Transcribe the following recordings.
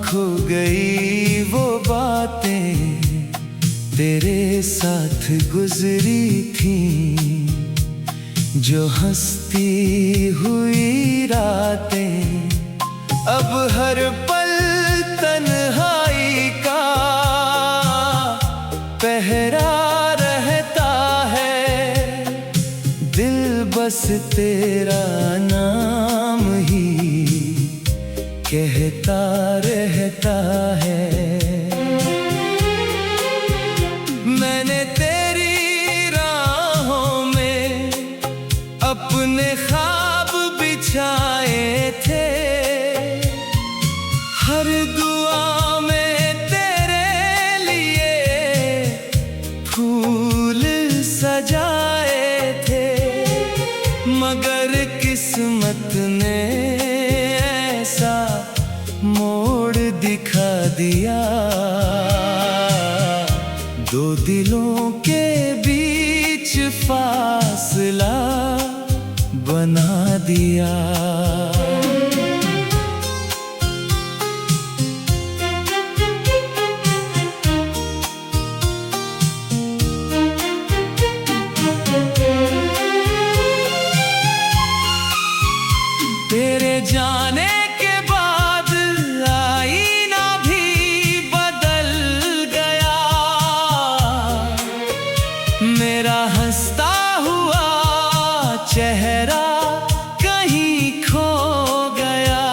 खो गई वो बातें तेरे साथ गुजरी थी, जो हंसती हुई रातें अब हर पल तन्हाई का पहरा रहता है। दिल बस तेरा नाम ही कहता रहता है। मैंने तेरी राहों में अपने ख्वाब बिछाए थे, हर दुआ में तेरे लिए फूल सजाए थे, मगर किस्मत ने ऐसा मोड़ दिखा दिया, दो दिलों के बीच फासला बना दिया। तेरे जाने के बाद आईना भी बदल गया, मेरा हंसता हुआ चेहरा कहीं खो गया।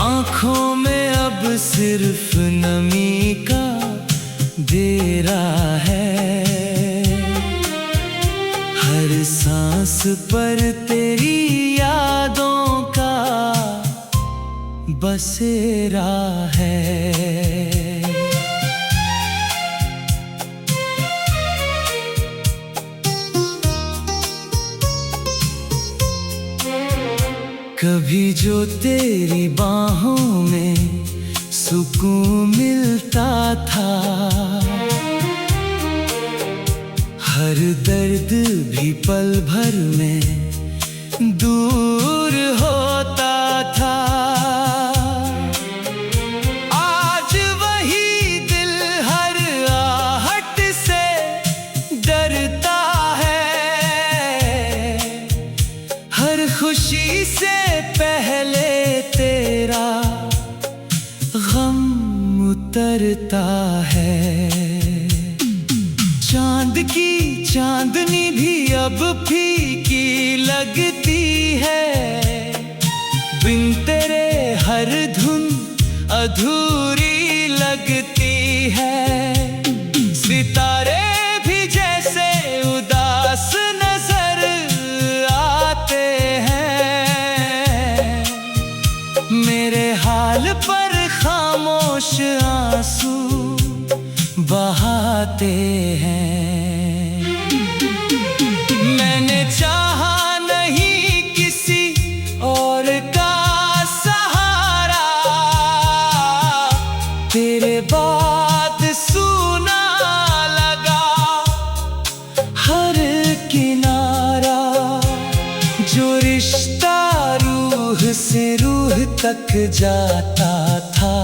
आँखों में अब सिर्फ नमी का डेरा है, हर सांस पर तेरी यादों का बसेरा है। कभी जो तेरी बाहों में सुकून मिलता था, हर दर्द भी पल भर में दूर होता था। आज वही दिल हर आहट से डरता है, हर खुशी से पहले तेरा गम उतरता है। चांद की चांदनी भी अब फीकी लगती है, बिन तेरे हर धुन अधूरी लगती है। सितारे भी जैसे उदास नजर आते हैं, मेरे हाल पर खामोश आंसू बहाते हैं। मैंने चाहा नहीं किसी और का सहारा, तेरे बाद सूना लगा हर किनारा। जो रिश्ता रूह से रूह तक जाता था,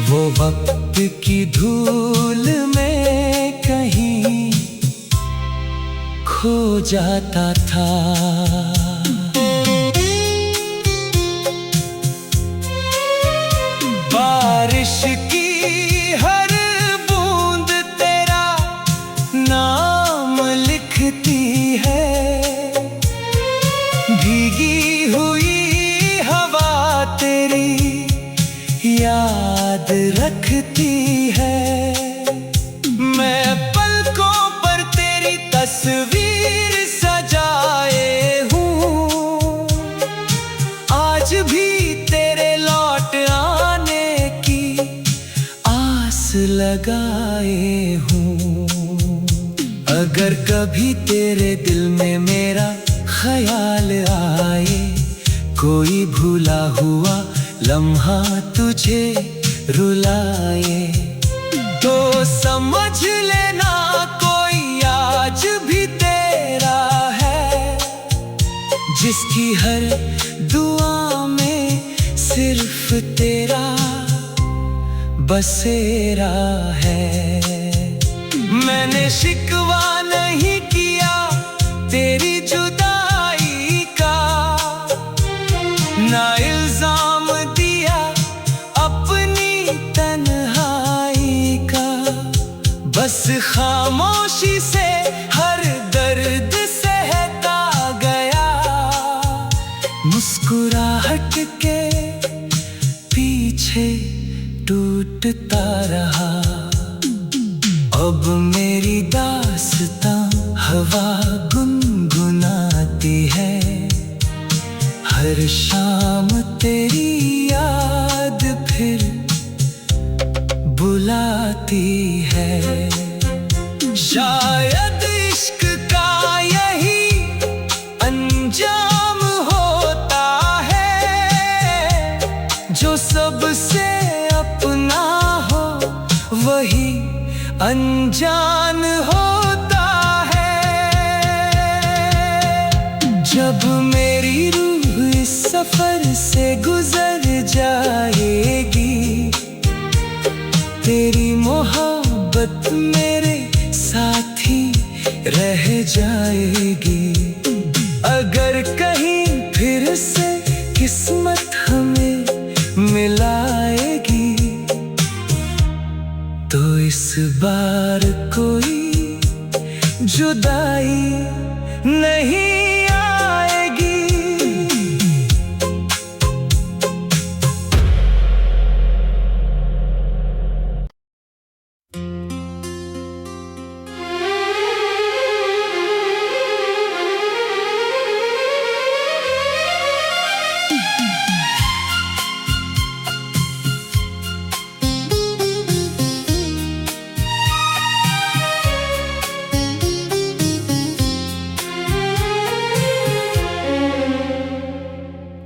वो वक्त की धूल में कहीं खो जाता था। बारिश की हर बूंद तेरा नाम लिखती है, भीगी हुई हवा तेरी याद रखती है। मैं पलकों पर तेरी तस्वीर सजाए हूँ, आज भी तेरे लौट आने की आस लगाए हूँ। अगर कभी तेरे दिल में मेरा ख्याल आए, कोई भूला हुआ लम्हा तुझे रुलाए, तो समझ लेना कोई आज भी तेरा है, जिसकी हर दुआ तेरा बसेरा है। मैंने शिकवा नहीं किया तेरी जुदाई का, ना इल्जाम दिया अपनी तन्हाई का। बस खामोशी से हर दर्द सहता गया, मुस्कुराहट के पीछे टूटता रहा। अब मेरी दास्तां हवा गुनगुनाती है, हर शाम तेरी याद फिर बुलाती है। शायद इश्क का यही अंजाम होता है, जो सबसे अपना हो वही अनजान होता है। जब मेरी रूह इस सफर से गुजर जाएगी, तेरी मोहब्बत मेरे साथी रह जाएगी। अगर कहीं फिर से किस्मत हमें मिलाएगी, तो इस बार कोई जुदाई नहीं आएगी।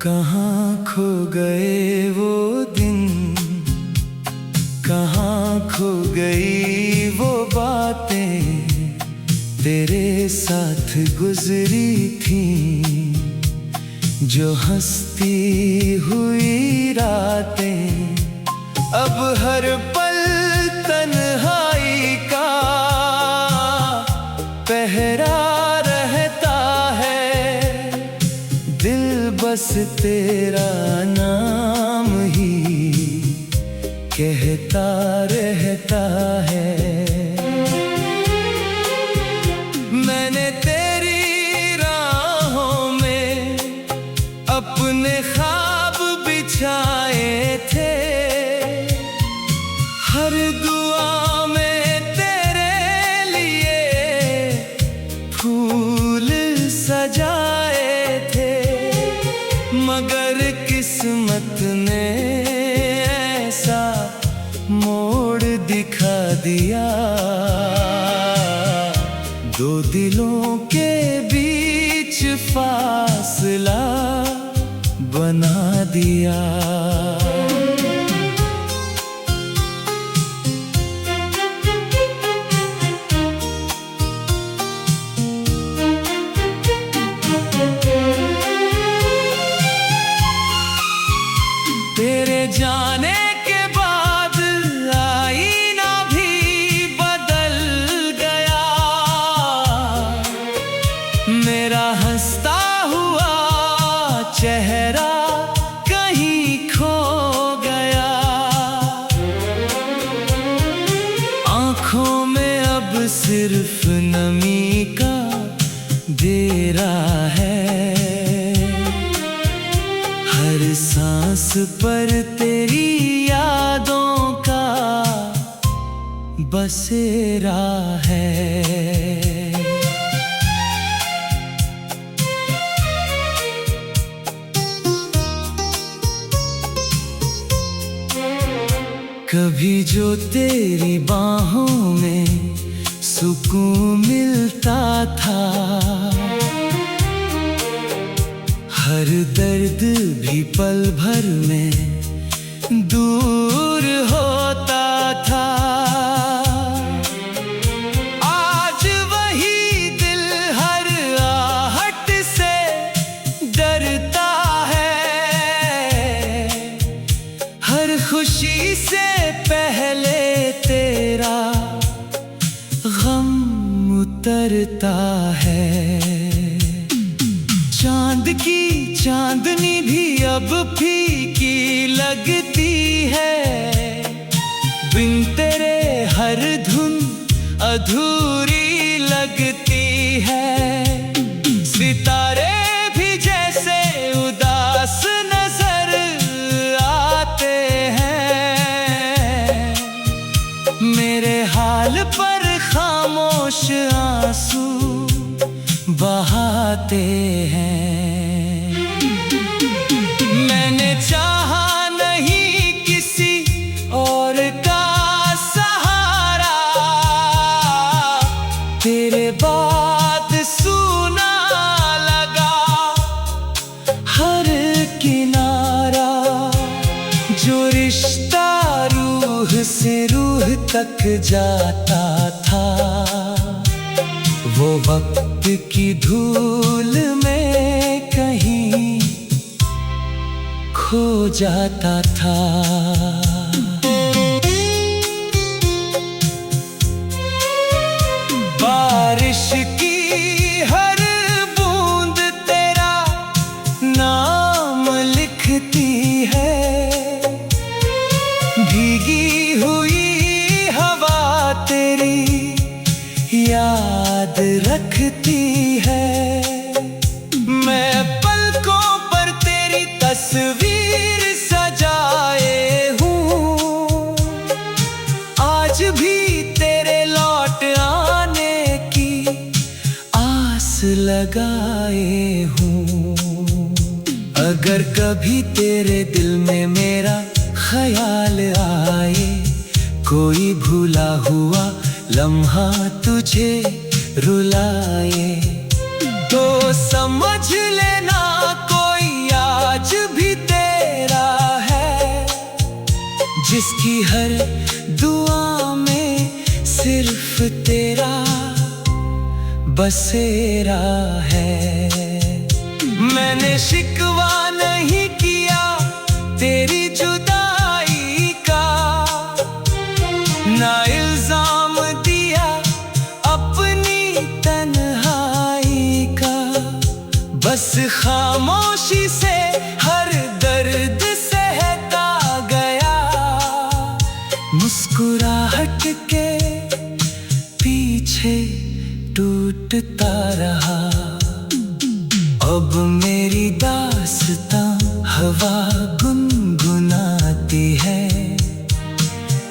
कहाँ खो गए वो दिन, कहाँ खो गई वो बातें तेरे साथ गुजरी थी, जो हंसती हुई रातें अब हर पल तन्हाई का पहरा रहता है। दिल बस तेरा नाम ही कहता रहता है। मैंने तेरी राहों में अपने ख्वाब बिछाए थे, हर दुआ में तेरे लिए फूल सजाए थे, मगर किस्मत ने ऐसा मोड़ दिखा दिया, दो दिलों के बीच फासला बना दिया। तेरे जाने के बाद आईना भी बदल गया, मेरा हंसता हुआ चेहरा कहीं खो गया। आँखों में अब सिर्फ नमी का डेरा है, हर सांस पर तेरी यादों का बसेरा है। कभी जो तेरी बाहों में सुकून मिलता था, हर दर्द भी पल भर में दूर होता था। आज वही दिल हर आहट से डरता है, उतरता है। चांद की चांदनी भी अब फीकी लगती है, बिन तेरे हर धुन अधूरी लगती है। सितारे भी जैसे उदास नजर आते हैं, मेरे हाल पर खामोश आंसू बहाते हैं। मैंने चाहा नहीं किसी और का सहारा, तेरे बाद सूना लगा हर किनारा। जो रिश्ता रूह से रूह तक जाता था, वो वक्त की धूल में कहीं खो जाता था। बारिश की हर बूंद तेरा नाम लिखती है, भीगी हुई हवा तेरी याद रखती है। मैं पलकों पर तेरी तस्वीर सजाए हूँ, आज भी तेरे लौट आने की आस लगाए हूँ। अगर कभी तेरे दिल में मेरा ख्याल आए, कोई भूला हुआ लम्हा तुझे रुलाए, तो समझ लेना कोई आज भी तेरा है, जिसकी हर दुआ में सिर्फ तेरा बसेरा है। मैंने शिकवा नहीं किया तेरी जुदाई का, ना इल्जाम दिया अपनी तन्हाई का, बस खामोशी से हर दर्द सहता गया, मुस्कुराहट के पीछे टूटता रहा। अब मेरी दास्तां हवा गुनगुनाती है,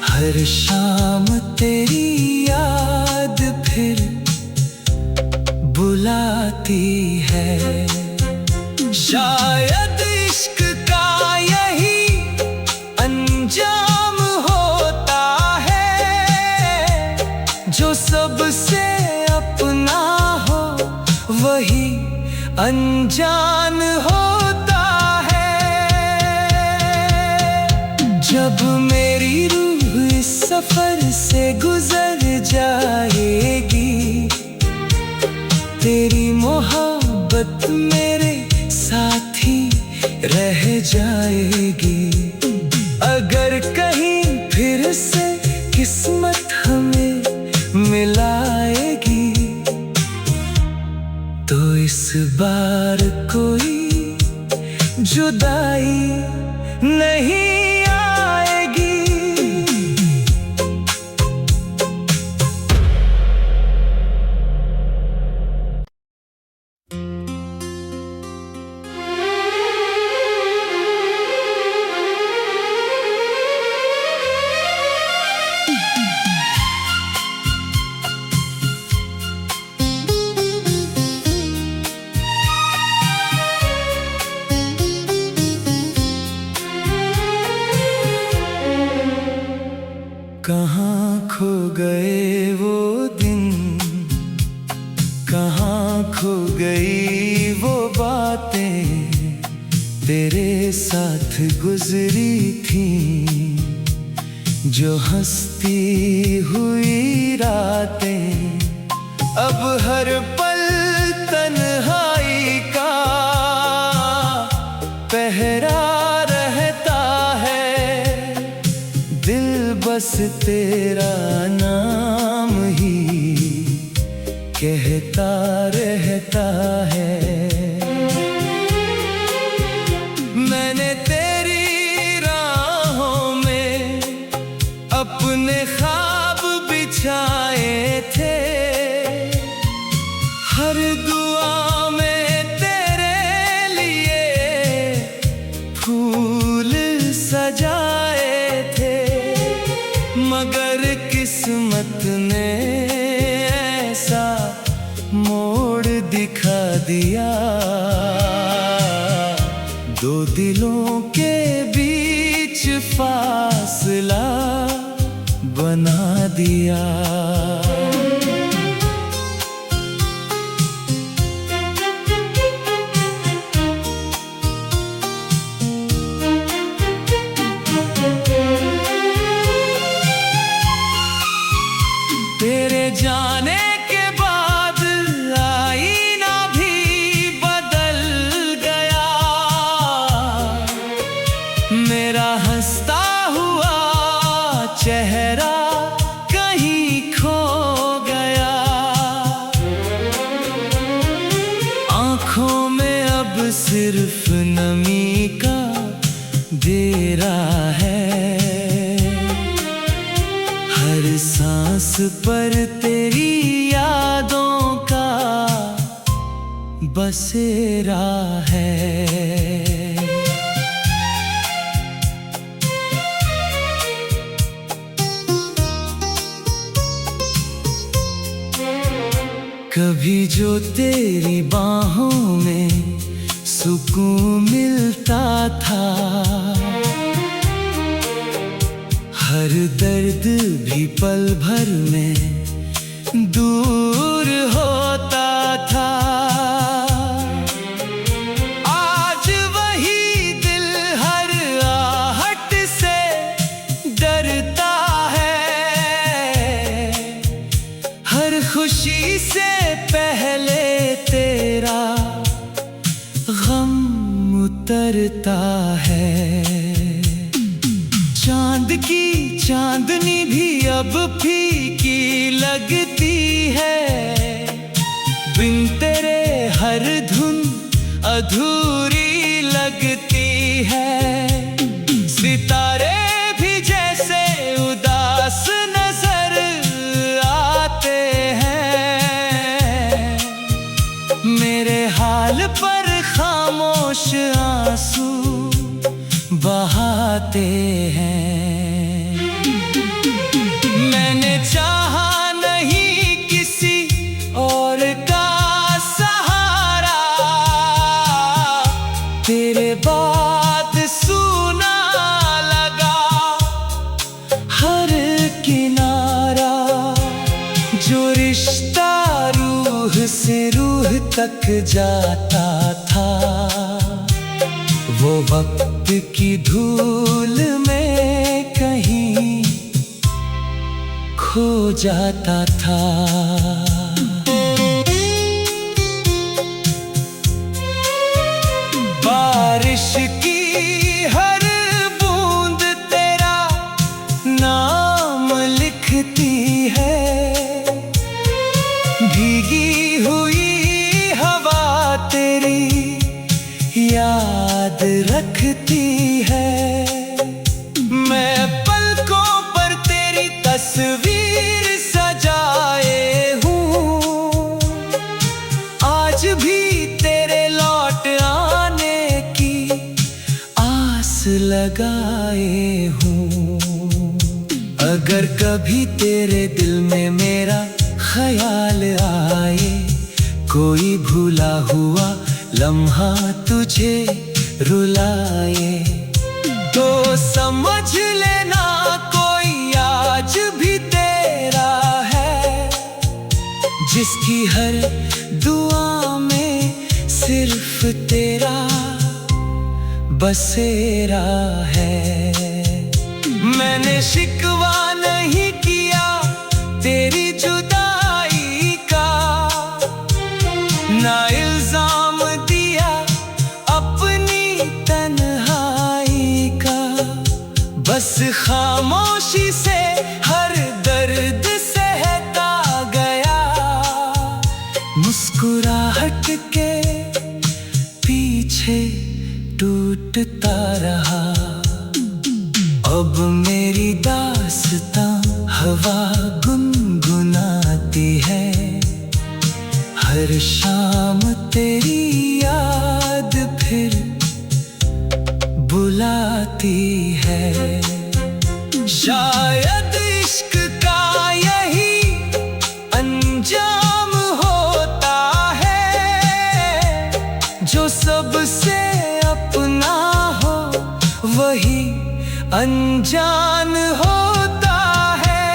हर शाम तेरी याद फिर बुलाती है। शायद इश्क का यही अंजाम होता है, जो सबसे अपना हो वही अनजान होता है। जब मेरी रूह इस सफर से गुजर जाएगी, तेरी मोहब्बत मेरे साथी रह जाएगी। अगर कहीं फिर से किस्मत हमें मिलाएगी, तो इस बार कोई जुदाई नहीं आएगी। कहाँ खो गए वो दिन, कहाँ खो गई वो बातें तेरे साथ गुजरी थी, जो हंसती हुई रातें अब हर पल तन्हाई का पहरा रहता है। दिल बस तेरा नाम ही कहता रहता है। मैंने तेरी राहों में अपने ख्वाब बिछाए थे, हर दुआ में तेरे लिए फूल सजाए थे, मगर किस्मत ने ऐसा मोड़ दिखा दिया, दो दिलों के बीच फासला बना दिया। तेरे जाने के बाद आईना भी बदल गया, मेरा हंसता हुआ चेहरा कहीं खो गया। आंखों में अब सिर्फ नमी का डेरा है, हर सांस पर तेरी यादों का बसेरा है। कभी जो तेरी बाहों में सुकून मिलता था, हर दर्द भी पल भर में दूर होता था। आज वही दिल हर आहट से डरता है, हर खुशी से पहले तेरा गम उतरता है। चांद की चांदनी भी अब फीकी लगती है, बिन तेरे हर धुन अधूरी लगती है। सितारे भी जैसे उदास नजर आते हैं, मेरे हाल पर खामोश आंसू बहाते हैं। मैंने चाहा नहीं किसी और का सहारा, तेरे बात सुना लगा हर किनारा। जो रिश्ता रूह से रूह तक जाता था, वो वक्त की धूल में कहीं खो जाता था। बारिश की हर बूंद तेरा नाम लिखती है, भीगी हुई हवा तेरी याद रखती है। मैं पलकों पर तेरी तस्वीर सजाए हूँ, आज भी तेरे लौट आने की आस लगाए हूँ। अगर कभी तेरे दिल में मेरा ख्याल आए, कोई भूला हुआ लम्हा तुझे रुलाए, तो समझ लेना कोई आज भी तेरा है, जिसकी हर दुआ में सिर्फ तेरा बसेरा है। मैंने शिकवा नहीं किया तेरी जुदाई का, ना इल्जाम दिया अपनी तन्हाई का, बस खामोशी से हर दर्द सहता गया, रहा। अब मेरी दास्तां हवा गुनगुनाती है, हर शाम तेरी याद फिर बुलाती है। शायद इश्क का यही अंजाम होता है, जो सबसे अपना हो वही अनजान होता है।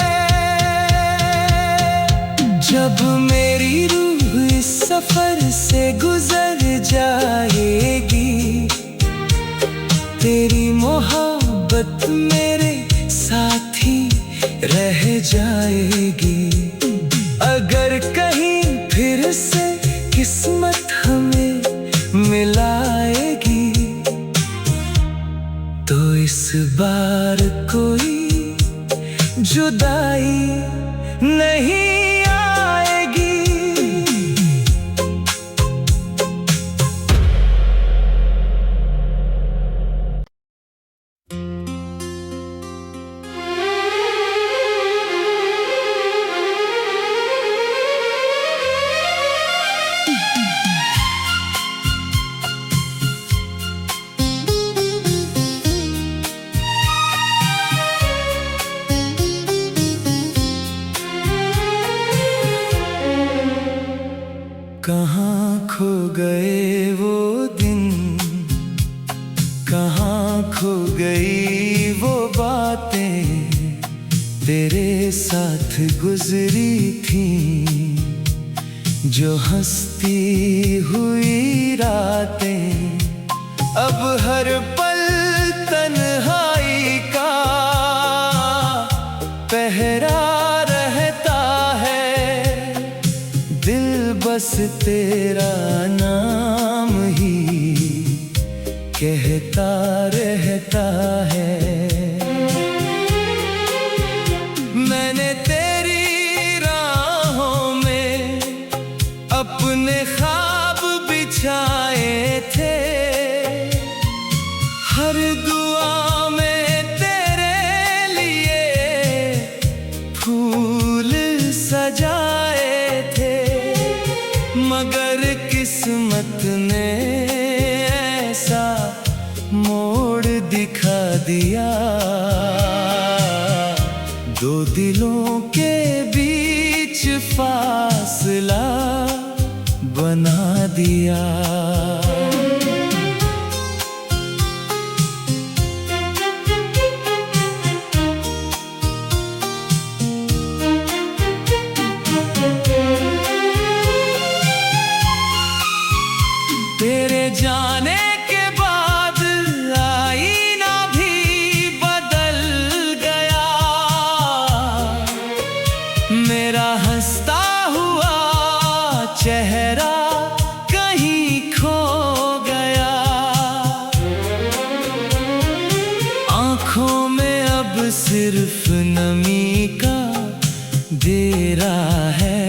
जब मेरी रूह इस सफर से गुजर जाएगी, तेरी मोहब्बत मेरे साथी रह जाएगी। अगर कहीं फिर से किस्मत हमें मिलाएगी, तो इस बार कोई जुदाई नहीं आएगी। कहाँ खो गए वो दिन, कहाँ खो गई वो बातें तेरे साथ गुजरी थी, जो हंसती हुई रातें अब हर पल तन्हाई का पहरा रहता है। दिल बस तेरा नाम ही कहता रहता है। मैंने तेरी राहों में अपने ख्वाब बिछाए थे, हर दुआ में तेरे लिए फूल सजाए थे, मगर किस्मत ने ऐसा मोड़ दिखा दिया, दो दिलों के बीच फासला बना दिया। तेरे जाने के बाद आईना भी बदल गया, मेरा हंसता हुआ चेहरा कहीं खो गया। आँखों में अब सिर्फ नमी का डेरा है,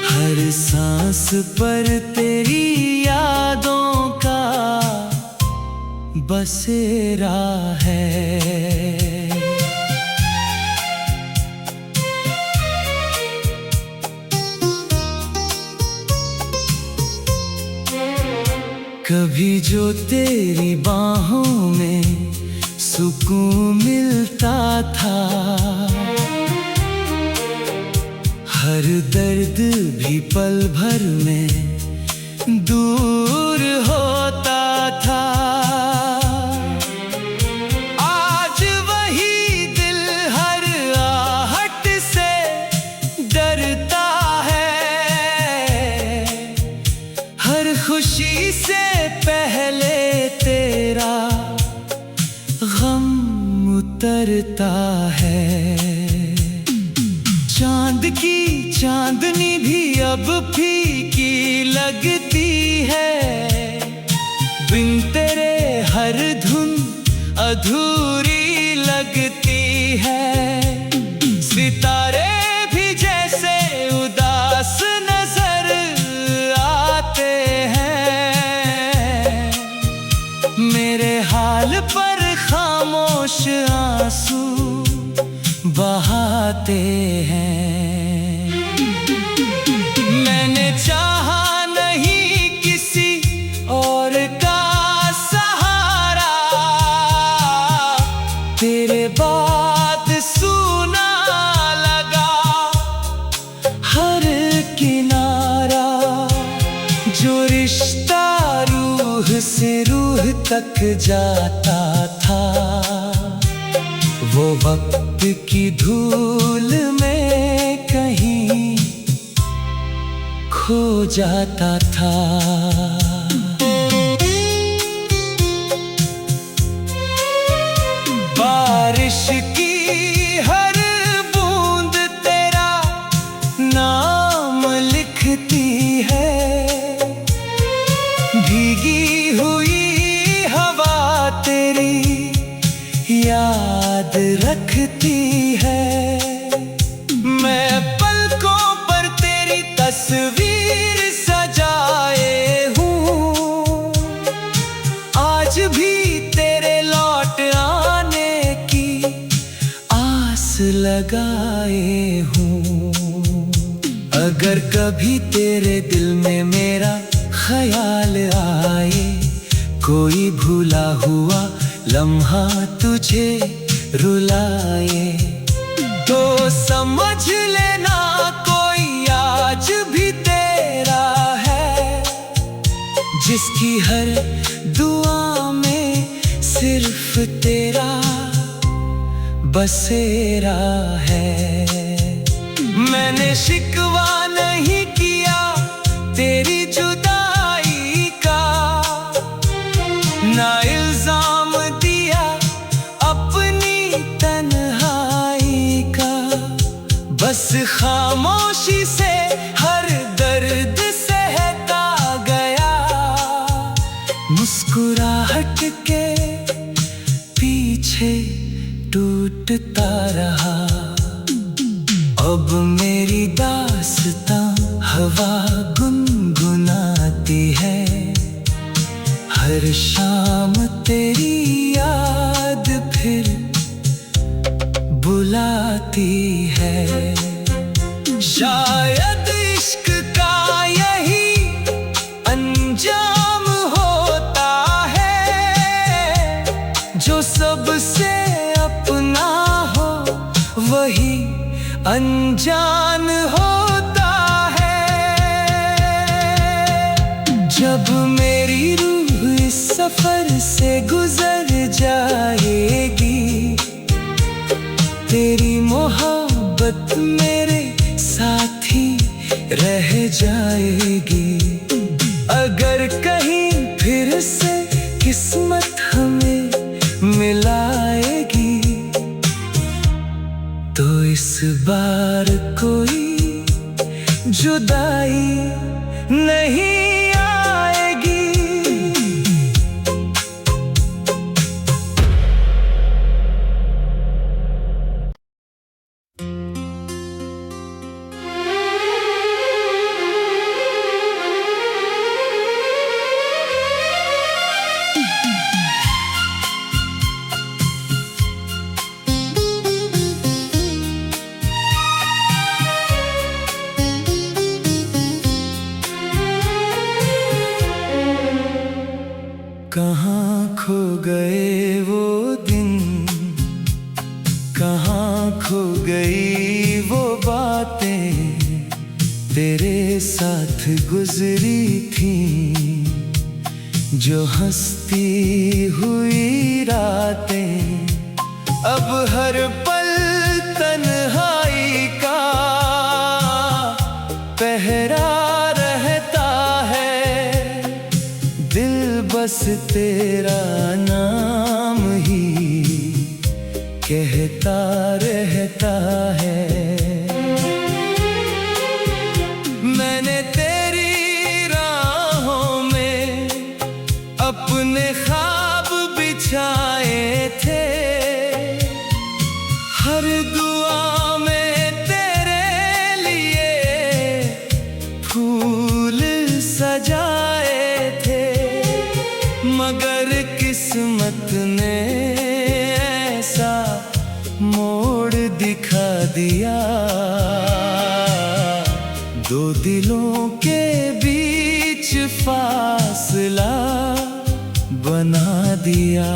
हर सांस पर तेरी यादों का बसेरा है। कभी जो तेरी बाहों में सुकून मिलता था, हर दर्द भी पल भर में दूर होता था। आज वही दिल हर आहट से डरता है, हर खुशी से पहले तेरा गम उतरता है। चांद की चांदनी भी अब फीकी लगती है, बिन तेरे हर धुन अधूरी लगती है। सितारे भी जैसे उदास नजर आते हैं, मेरे हाल पर खामोश आंसू बहाते हैं। मैंने चाहा नहीं किसी और का सहारा, तेरे बाद सूना लगा हर किनारा। जो रिश्ता रूह से रूह तक जाता था, वो वक्त की धूल में कहीं खो जाता था। बारिश की हर बूंद तेरा नाम लिखती है, भीगी हुई हवा तेरी याद रखती है। मैं पलकों पर तेरी तस्वीर सजाए हूँ, आज भी तेरे लौट आने की आस लगाए हूँ। अगर कभी तेरे दिल में मेरा ख्याल आए, कोई भूला हुआ लम्हा तुझे रुलाए, तो समझ लेना कोई आज भी तेरा है, जिसकी हर दुआ में सिर्फ तेरा बसेरा है। मैंने शिकवा नहीं किया तेरी जुदाई का, ना इल्जाम दिया अपनी तन्हाई का, बस खामोशी से हर दर्द सहता गया, मुस्कुराहट के पीछे टूटता रहा। अब मेरी दास्तां हवा गुनगुनाती है, हर शाम तेरी याद फिर बुलाती है। शायद इश्क का यही अंजाम होता है, जो सबसे अपना हो वही अनजान होता है। जब मेरी रूह इस सफर से गुजर जाएगी, तेरी मोहब्बत मेरे साथी रह जाएगी। अगर कहीं फिर से किस्मत हमें मिलाएगी, तो इस बार कोई जुदाई नहीं आएगी। कहाँ खो गए वो दिन, कहाँ खो गई वो बातें तेरे साथ गुजरी थी, जो हंसती हुई रातें अब हर पल तन्हाई का पहरा रहता है। दिल बस तेरा नाम ही कहता रहता है। मैंने तेरी राहों में अपने ख्वाब बिछाए थे, हर दुआ में तेरे लिए फूल सजाए थे, मगर किस्मत ने ऐसा मोड़ दिखा दिया, दो दिलों के बीच फासला बना दिया।